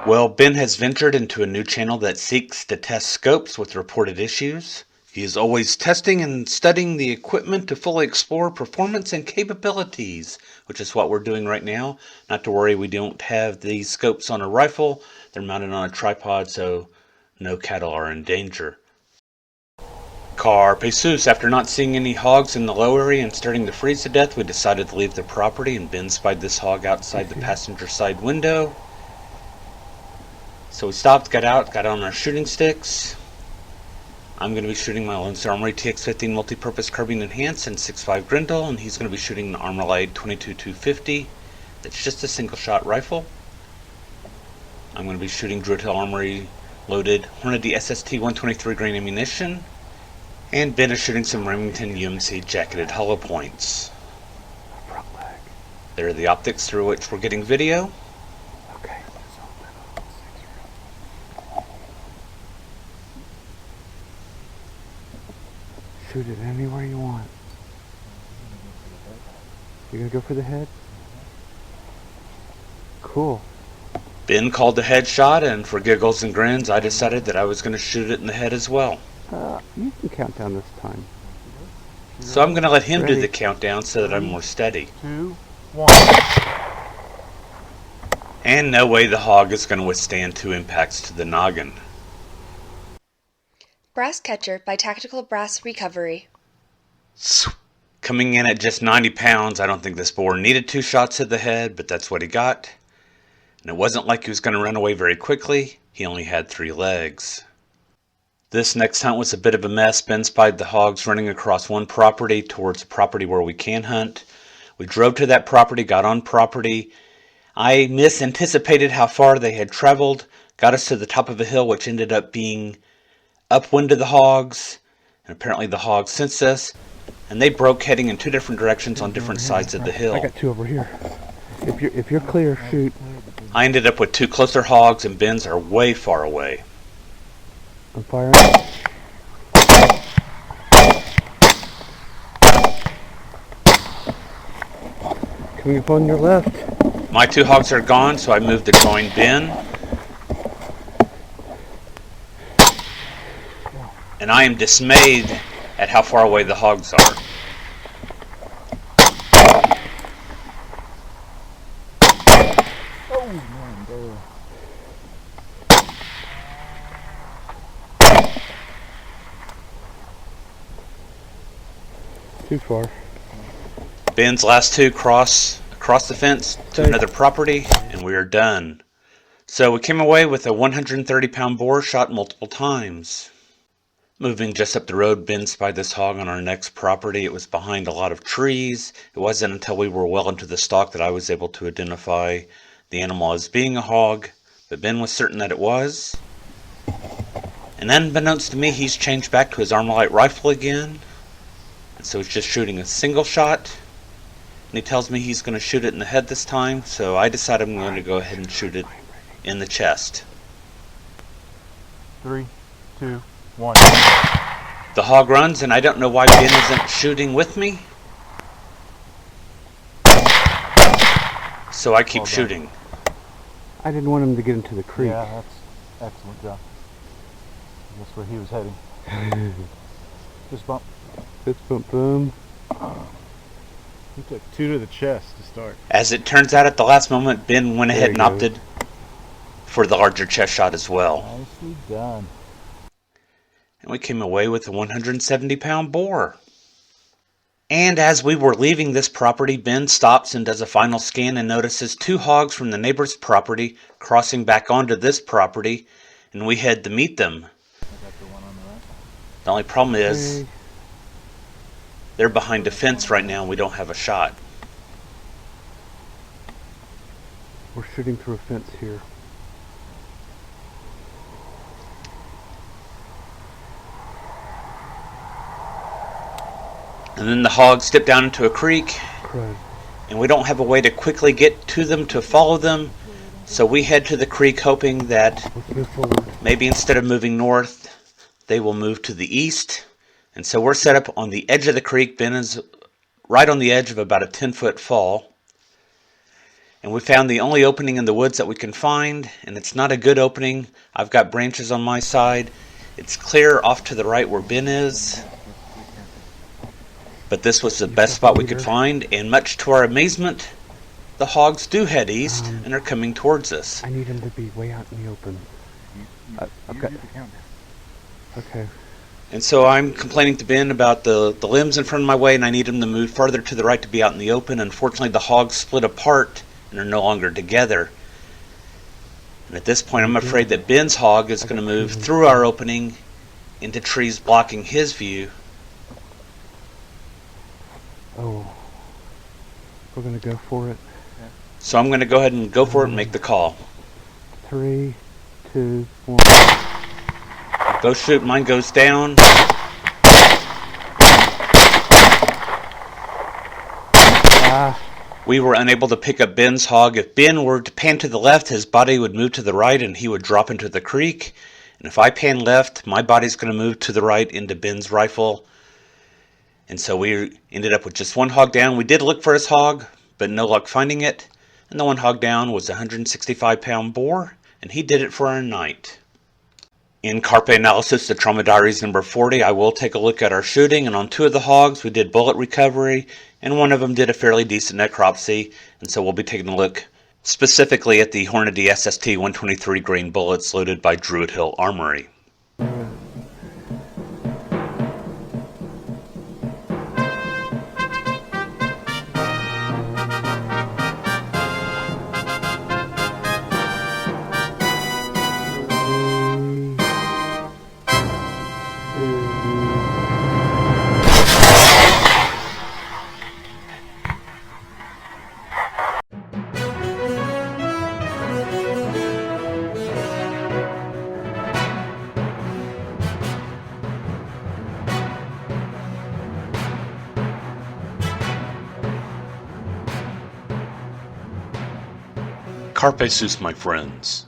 Well, Ben has ventured into a new channel that seeks to test scopes with reported issues. He is always testing and studying the equipment to fully explore performance and capabilities, which is what we're doing right now. Not to worry, we don't have these scopes on a rifle. They're mounted on a tripod, so no cattle are in danger. Carpe sus. After not seeing any hogs in the low area and starting to freeze to death, we decided to leave the property, and Ben spied this hog outside the passenger side window. So we stopped, got on our shooting sticks. I'm going to be shooting my Lone Star Armory TX-15 multi-purpose carbine enhanced and 6.5 Grendel, and he's going to be shooting an Armalite 22-250. That's just a single shot rifle. I'm going to be shooting Druid Hill Armory loaded Hornady SST 123 grain ammunition. And Ben is shooting some Remington UMC jacketed hollow points. There are the optics through which we're getting video. Okay. Shoot it anywhere you want. You're gonna go for the head? Cool. Ben called the headshot, and for giggles and grins, I decided that I was going to shoot it in the head as well. You can count down this time. So I'm going to let him do the countdown so that I'm more steady. 2, 1. And no way the hog is going to withstand 2 impacts to the noggin. Brass Catcher by Tactical Brass Recovery. Coming in at just 90 pounds, I don't think this boar needed 2 shots to the head, but that's what he got. And it wasn't like he was going to run away very quickly. He only had 3 legs. This next hunt was a bit of a mess. Ben spied the hogs running across one property towards a property where we can hunt. We drove to that property, got on property. I misanticipated how far they had traveled, got us to the top of a hill, which ended up being upwind of the hogs. And apparently the hogs sensed us, and they broke heading in 2 different directions on different sides of the hill. I got 2 over here. If you're clear, shoot. I ended up with 2 closer hogs, and Ben's are way far away. I'm firing. Coming up on your left. My 2 hogs are gone, so I moved to join Ben. And I am dismayed at how far away the hogs are. Oh, man, bro. Too far. Ben's last 2 cross across the fence to another property, and we are done. So we came away with a 130-pound boar shot multiple times. Moving just up the road, Ben spied this hog on our next property. It was behind a lot of trees. It wasn't until we were well into the stalk that I was able to identify the animal as being a hog, but Ben was certain that it was. And unbeknownst to me, he's changed back to his Armalite rifle again. And so he's just shooting a single shot. And he tells me he's going to shoot it in the head this time, so I decide I'm going to go ahead and shoot it in the chest. 3, 2, 1. The hog runs, and I don't know why Ben isn't shooting with me. So I keep shooting. I didn't want him to get into the creek. Yeah, that's excellent job. That's where he was heading. Just bump. Fist bump, boom. He took 2 to the chest to start. As it turns out, at the last moment, Ben went ahead and opted for the larger chest shot as well. Nicely done. And we came away with a 170-pound boar. And as we were leaving this property, Ben stops and does a final scan and notices 2 hogs from the neighbor's property crossing back onto this property, and we head to meet them. I got the one on the right. The only problem is they're behind a fence right now and we don't have a shot. We're shooting through a fence here. And then the hogs dip down into a creek. Crud. And we don't have a way to quickly get to them to follow them. So we head to the creek hoping that Let's move forward. maybe instead of moving north, they will move to the east. And so we're set up on the edge of the creek. Ben is right on the edge of about a 10-foot fall. And we found the only opening in the woods that we can find, and it's not a good opening. I've got branches on my side. It's clear off to the right where Ben is. But this was the best spot we could find, and much to our amazement, the hogs do head east and are coming towards us. I need him to be way out in the open. Okay. Okay. And so I'm complaining to Ben about the limbs in front of my way, and I need him to move farther to the right to be out in the open. Unfortunately, the hogs split apart and are no longer together. And at this point, I'm afraid that Ben's hog is going to move through our opening into trees blocking his view. Oh. We're going to go for it. So I'm going to go ahead and go for it and make the call. 3, 2, 1. Go shoot, mine goes down. We were unable to pick up Ben's hog. If Ben were to pan to the left, his body would move to the right and he would drop into the creek. And if I pan left, my body's going to move to the right into Ben's rifle. And so we ended up with just one hog down. We did look for his hog, but no luck finding it. And the one hog down was a 165-pound boar, and he did it for our night. In Carpe Analysis, the Trauma Diaries number 40, I will take a look at our shooting, and on 2 of the hogs we did bullet recovery, and one of them did a fairly decent necropsy, and so we'll be taking a look specifically at the Hornady SST 123 grain bullets loaded by Druid Hill Armory. Carpe sus, my friends.